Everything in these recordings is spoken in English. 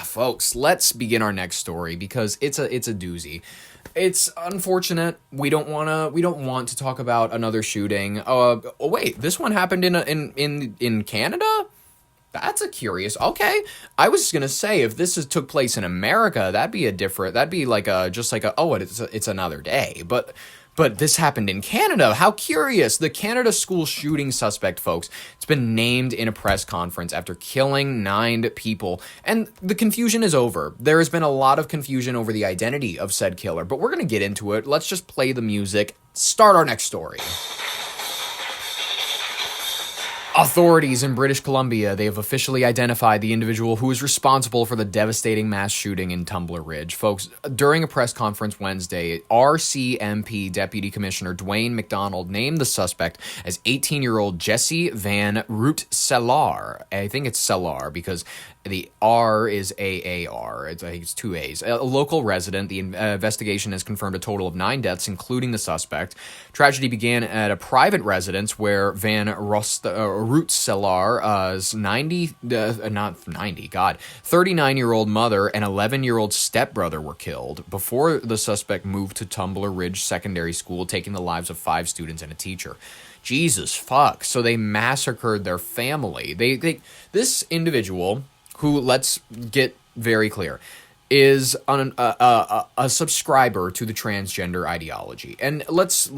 Folks, let's begin our next story because it's a doozy. It's unfortunate. We don't want to talk about another shooting. Wait, this one happened in Canada? That's a curious. Okay, I was gonna say if took place in America, that'd be like it's another day. But this happened in Canada. How curious. The Canada school shooting suspect, folks, it's been named in a press conference after killing 9 people. And the confusion is over. There has been a lot of confusion over the identity of said killer, but we're going to get into it. Let's just play the music. Start our next story. Authorities in British Columbia, they have officially identified the individual who is responsible for the devastating mass shooting in Tumbler Ridge. Folks, during a press conference Wednesday, RCMP Deputy Commissioner Dwayne McDonald named the suspect as 18-year-old Jesse Van Root-Cellar. I think it's Cellar because the R is AAR. I think it's 2 A's. A local resident. The investigation has confirmed a total of 9 deaths, including the suspect. Tragedy began at a private residence where Van Root-Cellar's 39-year-old mother and 11-year-old stepbrother were killed before the suspect moved to Tumbler Ridge Secondary School, taking the lives of 5 students and a teacher. Jesus fuck. So they massacred their family. This individual, who, let's get very clear, is a subscriber to the transgender ideology. And let's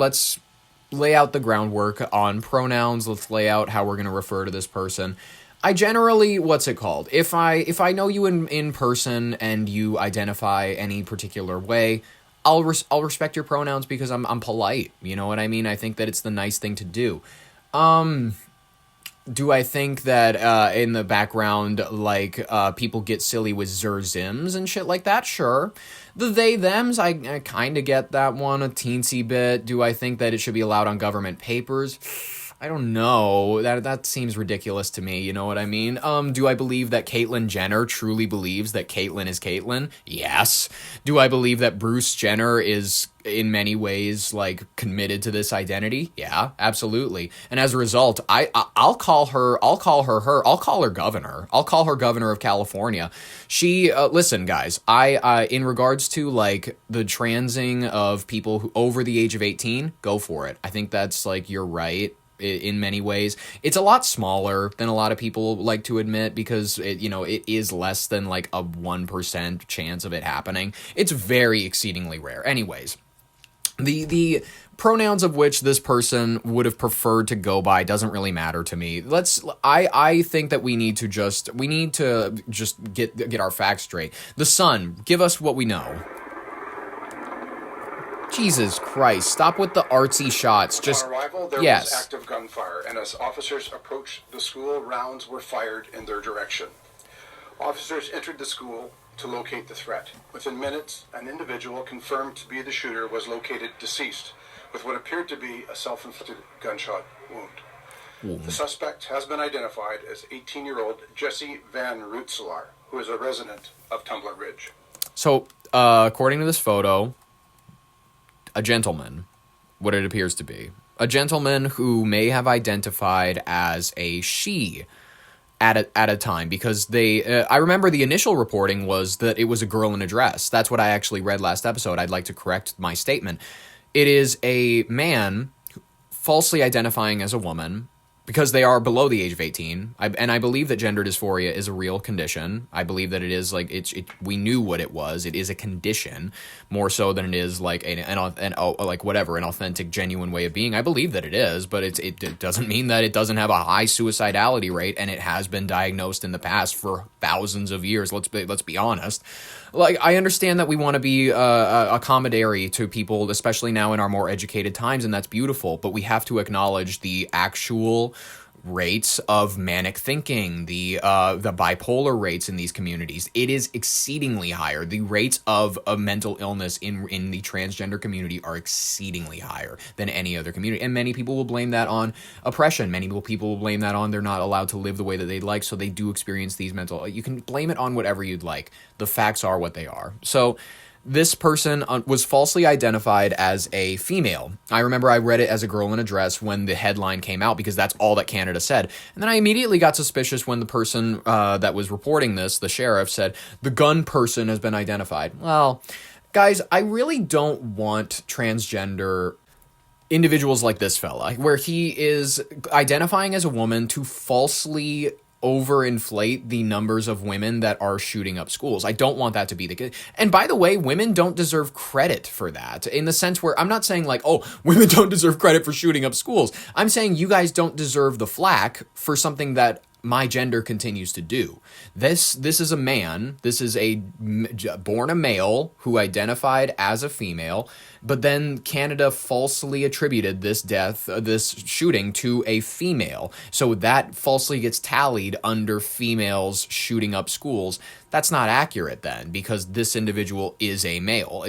lay out the groundwork on pronouns. Let's lay out how we're going to refer to this person. I generally, what's it called? If I know you in person and you identify any particular way, I'll respect your pronouns because I'm polite. You know what I mean? I think that it's the nice thing to do. Do I think that in the background, people get silly with zerzims and shit like that? Sure. The they-thems, I kind of get that one a teensy bit. Do I think that it should be allowed on government papers? I don't know. That seems ridiculous to me, you know what I mean? Do I believe that Caitlyn Jenner truly believes that Caitlyn is Caitlyn? Yes. Do I believe that Bruce Jenner is in many ways committed to this identity? Yeah, absolutely. And as a result, I'll call her governor. I'll call her governor of California. She listen guys, I in regards to the transing of people who over the age of 18, go for it. I think that's you're right. In many ways, it's a lot smaller than a lot of people like to admit because it is less than a 1% chance of it happening. It's very exceedingly rare. Anyways, the pronouns of which this person would have preferred to go by doesn't really matter to me. I think that we need to just get our facts straight. The Sun, give us what we know. Jesus Christ, stop with the artsy shots. Just on arrival, there was active gunfire, and as officers approached the school, rounds were fired in their direction. Officers entered the school to locate the threat. Within minutes, an individual confirmed to be the shooter was located deceased, with what appeared to be a self-inflicted gunshot wound. The suspect has been identified as 18-year-old Jesse Van Root-Cellar, who is a resident of Tumbler Ridge. So, according to this photo, a gentleman, what it appears to be. A gentleman who may have identified as a she at a time, because I remember the initial reporting was that it was a girl in a dress. That's what I actually read last episode. I'd like to correct my statement. It is a man falsely identifying as a woman because they are below the age of 18. I believe that gender dysphoria is a real condition. I believe that it is we knew what it was. It is a condition more so than it is an authentic, genuine way of being. I believe that it is, but it doesn't mean that it doesn't have a high suicidality rate, and it has been diagnosed in the past for thousands of years. Let's be honest. I understand that we want to be accommodatory to people, especially now in our more educated times, and that's beautiful, but we have to acknowledge the actual rates of manic thinking, the bipolar rates in these communities. It is exceedingly higher. The rates of mental illness in the transgender community are exceedingly higher than any other community. And many people will blame that on oppression. Many people will blame that on they're not allowed to live the way that they'd like, so they do experience these mental... You can blame it on whatever you'd like. The facts are what they are. So This person was falsely identified as a female. I remember I read it as a girl in a dress when the headline came out because that's all that Canada said. And then I immediately got suspicious when the person that was reporting this, the sheriff, said, the gun person has been identified. Well, guys, I really don't want transgender individuals like this fella, where he is identifying as a woman to falsely overinflate the numbers of women that are shooting up schools. I don't want that to be the case. And by the way, women don't deserve credit for that, in the sense where I'm not saying like, oh, women don't deserve credit for shooting up schools. I'm saying you guys don't deserve the flack for something that my gender continues to do. This is a man. This is born a male who identified as a female, but then Canada falsely attributed this shooting to a female. So that falsely gets tallied under females shooting up schools. That's not accurate then, because this individual is a male.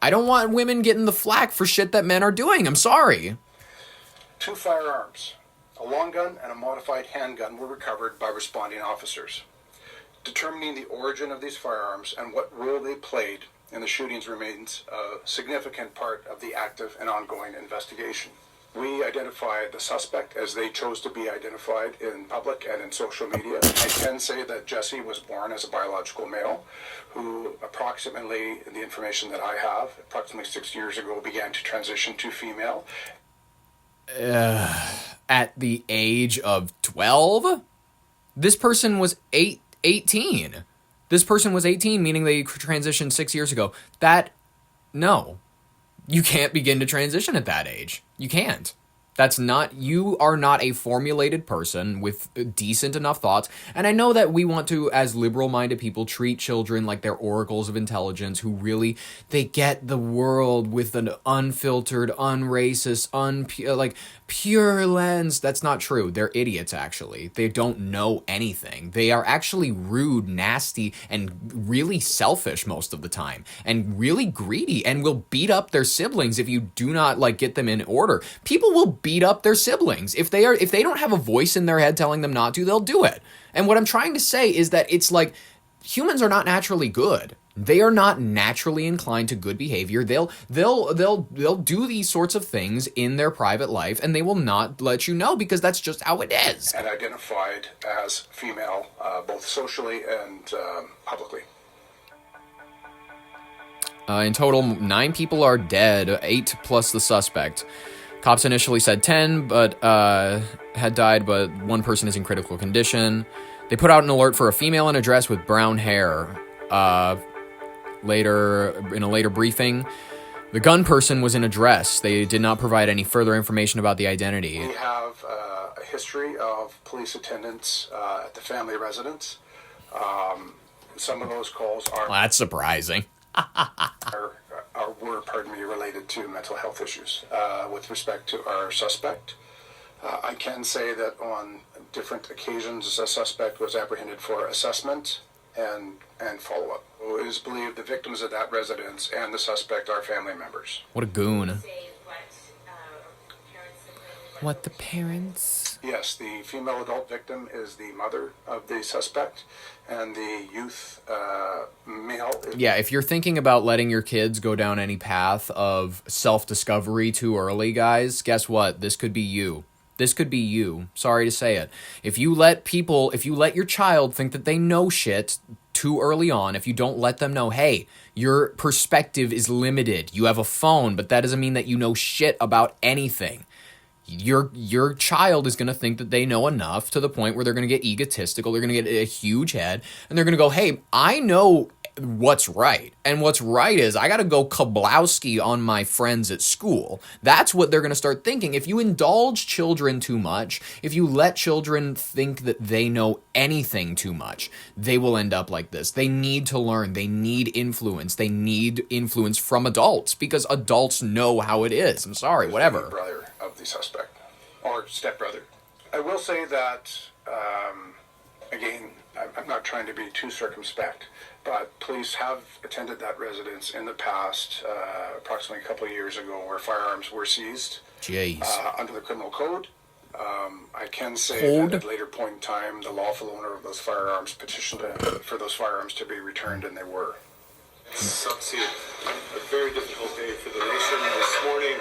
I don't want women getting the flack for shit that men are doing. I'm sorry. 2 firearms. A long gun and a modified handgun were recovered by responding officers. Determining the origin of these firearms and what role they played in the shootings remains a significant part of the active and ongoing investigation. We identified the suspect as they chose to be identified in public and in social media. I can say that Jesse was born as a biological male who approximately, the information that I have, approximately 6 years ago began to transition to female. At the age of 12? This person was 18. This person was 18, meaning they transitioned 6 years ago. No. You can't begin to transition at that age. You can't. You are not a formulated person with decent enough thoughts. And I know that we want to, as liberal-minded people, treat children like they're oracles of intelligence who really, they get the world with an unfiltered, unracist, pure lens. That's not true. They're idiots, actually. They don't know anything. They are actually rude, nasty, and really selfish most of the time. And really greedy, and will beat up their siblings if you do not, get them in order. People will beat up their siblings. If they don't have a voice in their head telling them not to, they'll do it. And what I'm trying to say is that it's like humans are not naturally good. They are not naturally inclined to good behavior. They'll do these sorts of things in their private life, and they will not let you know because that's just how it is. And identified as female, both socially and publicly. In total, 9 people are dead, 8 plus the suspect. Cops initially said 10, but had died, but 1 person is in critical condition. They put out an alert for a female in a dress with brown hair. In a later briefing, the gun person was in a dress. They did not provide any further information about the identity. We have a history of police attendance at the family residence. Some of those calls are... Well, that's surprising. were related to mental health issues. With respect to our suspect, I can say that on different occasions, a suspect was apprehended for assessment and follow-up. It is believed the victims of that residence and the suspect are family members. What a goon. What the parents? Yes, the female adult victim is the mother of the suspect, and the youth male... Yeah, if you're thinking about letting your kids go down any path of self-discovery too early, guys, guess what? This could be you. This could be you. Sorry to say it. If you let your child think that they know shit too early on, if you don't let them know, hey, your perspective is limited. You have a phone, but that doesn't mean that you know shit about anything. Your child is going to think that they know enough to the point where they're going to get egotistical, they're going to get a huge head, and they're going to go, hey, I know what's right. And what's right is I got to go Kablowski on my friends at school. That's what they're going to start thinking. If you indulge children too much, if you let children think that they know anything too much, they will end up like this. They need to learn. They need influence. They need influence from adults because adults know how it is. I'm sorry, whatever. The brother of the suspect or stepbrother. I will say that, again, I'm not trying to be too circumspect, but police have attended that residence in the past, approximately a couple of years ago, where firearms were seized. Jeez. Under the criminal code. I can say that at a later point in time, the lawful owner of those firearms petitioned for those firearms to be returned, and they were. Succeed. A very difficult day for the nation this morning.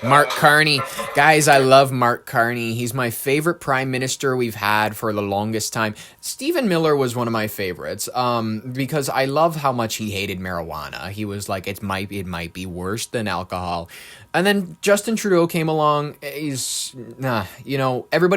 Mark Carney. Guys, I love Mark Carney. He's my favorite prime minister we've had for the longest time. Stephen Miller was one of my favorites because I love how much he hated marijuana. He was like, it might be worse than alcohol. And then Justin Trudeau came along. Everybody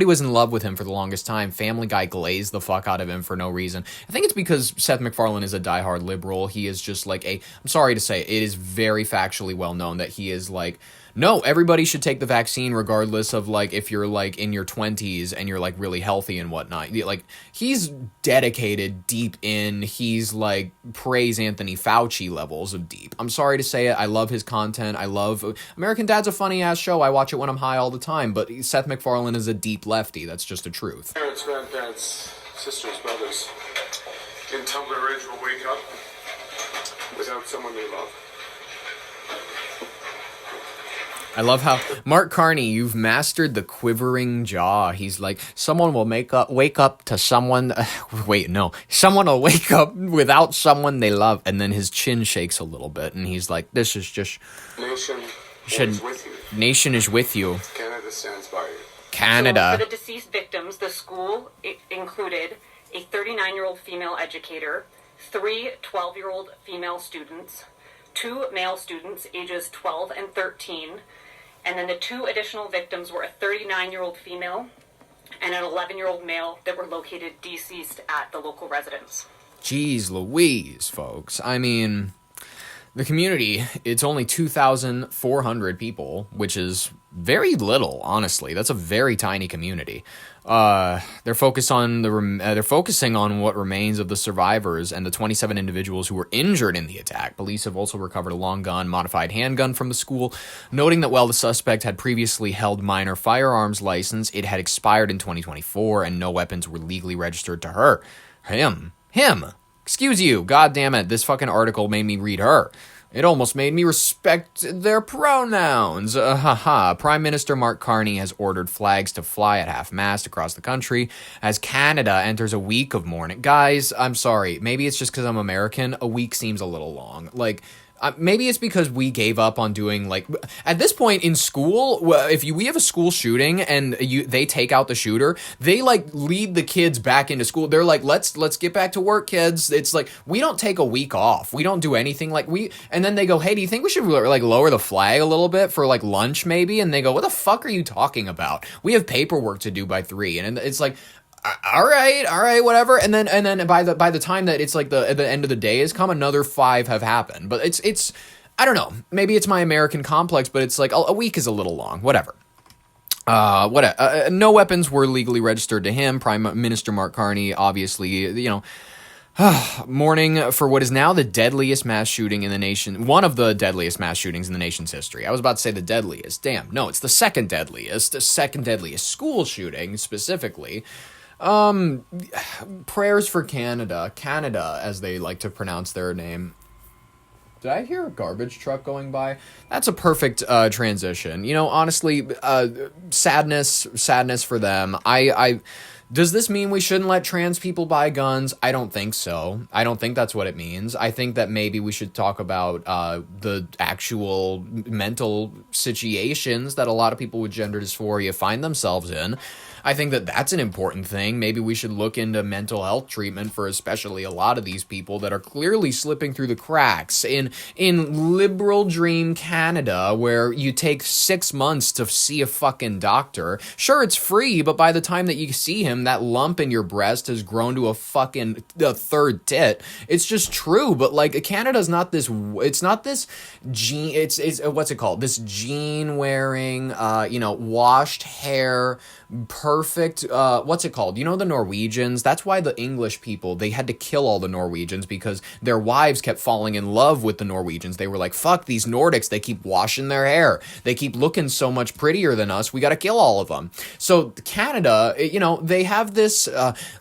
was in love with him for the longest time. Family Guy glazed the fuck out of him for no reason. I think it's because Seth MacFarlane is a diehard liberal. He is just like I'm sorry to say, it is very factually well known that he is like, no, everybody should take the vaccine regardless of like if you're like in your 20s and you're like really healthy and whatnot. Like he's dedicated deep in, he's like praise Anthony Fauci levels of deep. I'm sorry to say it. I love his content. I love American Dad's a funny ass show. I watch it when I'm high all the time, but Seth MacFarlane is a deep lefty. That's just a truth. Parents, grandparents, sisters, brothers in Tumbler Ridge will wake up without someone they love. I love how Mark Carney, you've mastered the quivering jaw. He's like, someone will wake up to someone. Someone will wake up without someone they love, and then his chin shakes a little bit, and he's like, "This is just nation is with you. Nation is with you. Canada stands by you." Canada. So for the deceased victims, the school included a 39-year-old female educator, 3 12-year-old female students, 2 male students ages 12 and 13. And then the 2 additional victims were a 39-year-old female and an 11-year-old male that were located deceased at the local residence. Jeez Louise, folks. I mean, the community, it's only 2,400 people, which is very little, honestly. That's a very tiny community. They're focusing on what remains of the survivors and the 27 individuals who were injured in the attack. Police have also recovered a long gun, modified handgun from the school, noting that while the suspect had previously held minor firearms license, it had expired in 2024 and no weapons were legally registered to her. Him. Excuse you. God damn it. This fucking article made me read her. It almost made me respect their pronouns. Prime Minister Mark Carney has ordered flags to fly at half-mast across the country as Canada enters a week of mourning. Guys, I'm sorry. Maybe it's just because I'm American. A week seems a little long. Like, maybe it's because we gave up on doing, like, at this point in school, we have a school shooting and they take out the shooter, they like lead the kids back into school. They're like, let's get back to work, kids. It's like, we don't take a week off. We don't do anything and then they go, hey, do you think we should like lower the flag a little bit for like lunch maybe? And they go, what the fuck are you talking about? We have paperwork to do by 3. And it's like, all right, whatever. And then by the time that it's like the end of the day has come, another 5 have happened. But it's I don't know. Maybe it's my American complex, but it's like a week is a little long. Whatever. No weapons were legally registered to him. Prime Minister Mark Carney, obviously, mourning for what is now the deadliest mass shooting in the nation. One of the deadliest mass shootings in the nation's history. I was about to say the deadliest. Damn, no, it's the second deadliest school shooting specifically. Prayers for Canada, as they like to pronounce their name. Did I hear a garbage truck going by? That's a perfect transition. Honestly, sadness for them. Does this mean we shouldn't let trans people buy guns? I don't think so. I don't think that's what it means. I think that maybe we should talk about the actual mental situations that a lot of people with gender dysphoria find themselves in. I think that that's an important thing. Maybe we should look into mental health treatment for especially a lot of these people that are clearly slipping through the cracks in liberal dream Canada, where you take 6 months to see a fucking doctor. Sure, it's free, but by the time that you see him, that lump in your breast has grown to a 3rd tit. It's just true, but like Canada's not this. It's not this gene. It's what's it called? This gene wearing, washed hair. Perfect, what's it called? The Norwegians? That's why the English people, they had to kill all the Norwegians because their wives kept falling in love with the Norwegians. They were like, fuck these Nordics, they keep washing their hair. They keep looking so much prettier than us, we gotta kill all of them. So Canada, they they have this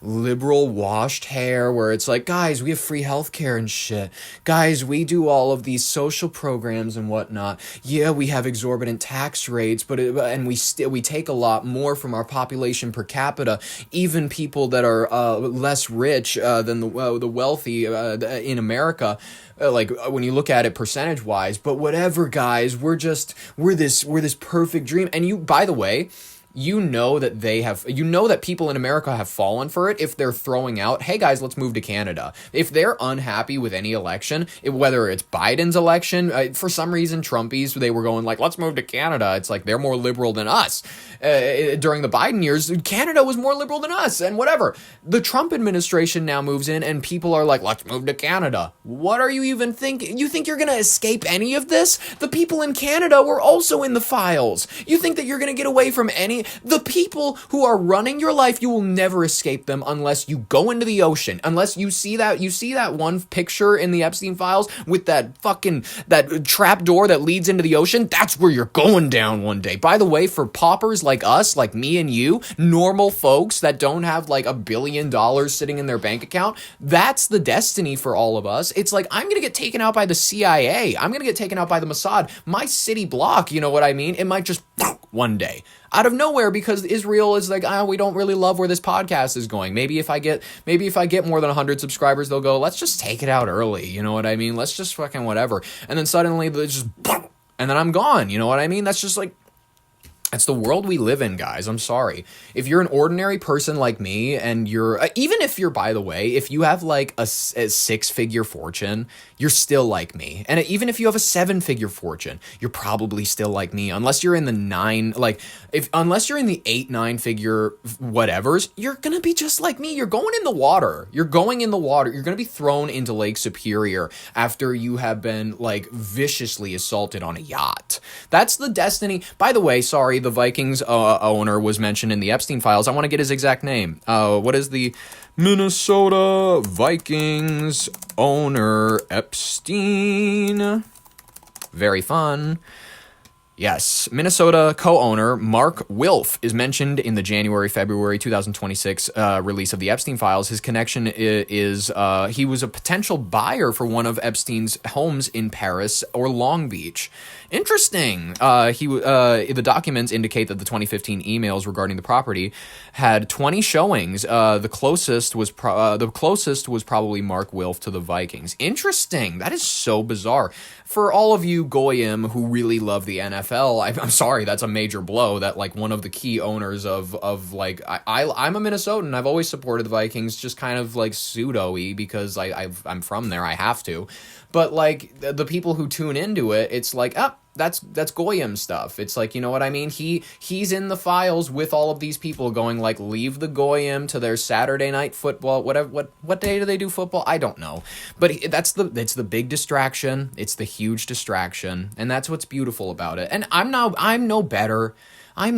liberal washed hair where it's like, guys, we have free healthcare and shit. Guys, we do all of these social programs and whatnot. Yeah, we have exorbitant tax rates, and we take a lot more from our population per capita. Even people that are less rich than the wealthy in America. Like when you look at it percentage wise, but whatever, guys, we're this perfect dream. And you, by the way, you know that people in America have fallen for it if they're throwing out, hey guys, let's move to Canada. If they're unhappy with any election, whether it's Biden's election, for some reason Trumpies, they were going like, let's move to Canada. It's like they're more liberal than us. During the Biden years, Canada was more liberal than us and whatever. The Trump administration now moves in and people are like, let's move to Canada. What are you even thinking? You think you're going to escape any of this? The people in Canada were also in the files. You think that you're going to get away from the people who are running your life, you will never escape them unless you go into the ocean. Unless you see that one picture in the Epstein files with that trap door that leads into the ocean. That's where you're going down one day. By the way, for paupers like us, like me and you, normal folks that don't have like $1 billion sitting in their bank account, that's the destiny for all of us. It's like, I'm going to get taken out by the CIA. I'm going to get taken out by the Mossad. My city block, you know what I mean? It might just one day. Out of nowhere, because Israel is like, we don't really love where this podcast is going. Maybe if I get more than 100 subscribers, they'll go, let's just take it out early. You know what I mean? Let's just fucking whatever. And then suddenly they just, and then I'm gone. You know what I mean? That's just like, that's the world we live in, guys. I'm sorry. If you're an ordinary person like me and even if you're, by the way, if you have like a 6-figure fortune, you're still like me. And even if you have a 7-figure fortune, you're probably still like me. Unless you're in the unless you're in the 8-9-figure whatevers, you're going to be just like me. You're going in the water. You're going to be thrown into Lake Superior after you have been like viciously assaulted on a yacht. That's the destiny. By the way, sorry, the Vikings owner was mentioned in the Epstein files. I want to get his exact name. What is the Minnesota Vikings owner Epstein? Very fun. Yes, Minnesota co-owner Mark Wilf is mentioned in the January-February 2026 release of the Epstein files. His connection is he was a potential buyer for one of Epstein's homes in Paris or Long Beach. Interesting. The documents indicate that the 2015 emails regarding the property had 20 showings. The closest was probably Mark Wilf to the Vikings. Interesting. That is so bizarre. For all of you goyim who really love the NFL, I'm sorry, that's a major blow. That like one of the key owners of like I'm a Minnesotan. I've always supported the Vikings, just kind of like pseudo-y because I'm from there. I have to. But like the people who tune into it, it's like, that's goyim stuff. It's like, you know what I mean? He's in the files with all of these people going like, leave the goyim to their Saturday night football. Whatever. What day do they do football? I don't know. But it's the big distraction. It's the huge distraction, and that's what's beautiful about it. And I'm no better. I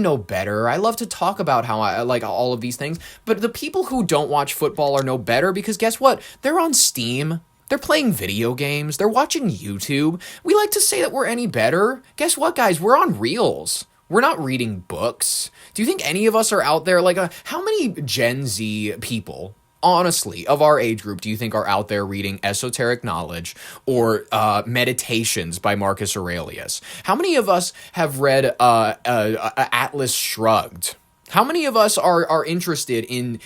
love to talk about how I like all of these things, but the people who don't watch football are no better because guess what? They're on Steam. They're playing video games. They're watching YouTube. We like to say that we're any better. Guess what, guys? We're on Reels. We're not reading books. Do you think any of us are out there? Like, how many Gen Z people, honestly, of our age group, do you think are out there reading esoteric knowledge or meditations by Marcus Aurelius? How many of us have read Atlas Shrugged? How many of us are interested in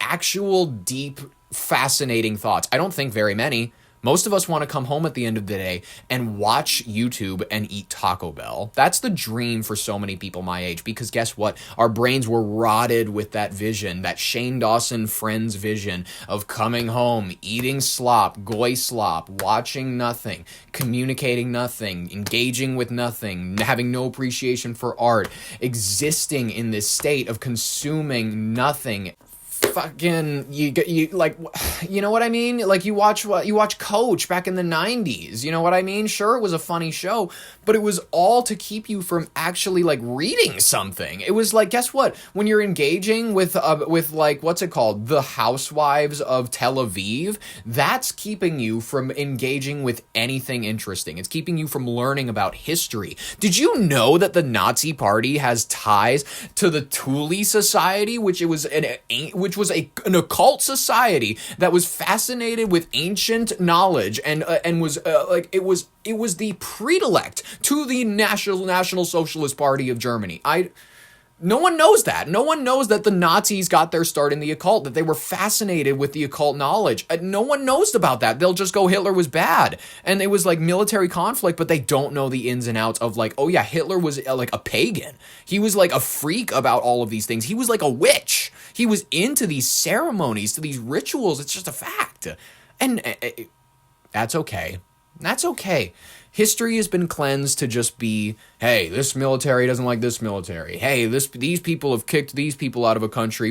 actual deep, fascinating thoughts? I don't think very many. Most of us want to come home at the end of the day and watch YouTube and eat Taco Bell. That's the dream for so many people my age, because guess what? Our brains were rotted with that vision, that Shane Dawson Friends vision of coming home, eating slop, goy slop, watching nothing, communicating nothing, engaging with nothing, having no appreciation for art, existing in this state of consuming nothing, fucking you like, you know what I mean? Like you watch Coach back in the 90s, you know what I mean? Sure, it was a funny show, but it was all to keep you from actually like reading something. It was like, guess what? When you're engaging with like, what's it called? The Housewives of Tel Aviv, that's keeping you from engaging with anything interesting. It's keeping you from learning about history. Did you know that the Nazi Party has ties to the Thule Society, which was an occult society that was fascinated with ancient knowledge and was it was the predilect to the National Socialist Party of Germany. No one knows that. No one knows that the Nazis got their start in the occult, that they were fascinated with the occult knowledge. No one knows about that. They'll just go, Hitler was bad. And it was like military conflict, but they don't know the ins and outs of like, oh yeah, Hitler was like a pagan. He was like a freak about all of these things. He was like a witch. He was into these ceremonies, to these rituals. It's just a fact. And that's okay. That's okay. History has been cleansed to just be, hey, this military doesn't like this military. Hey, these people have kicked these people out of a country.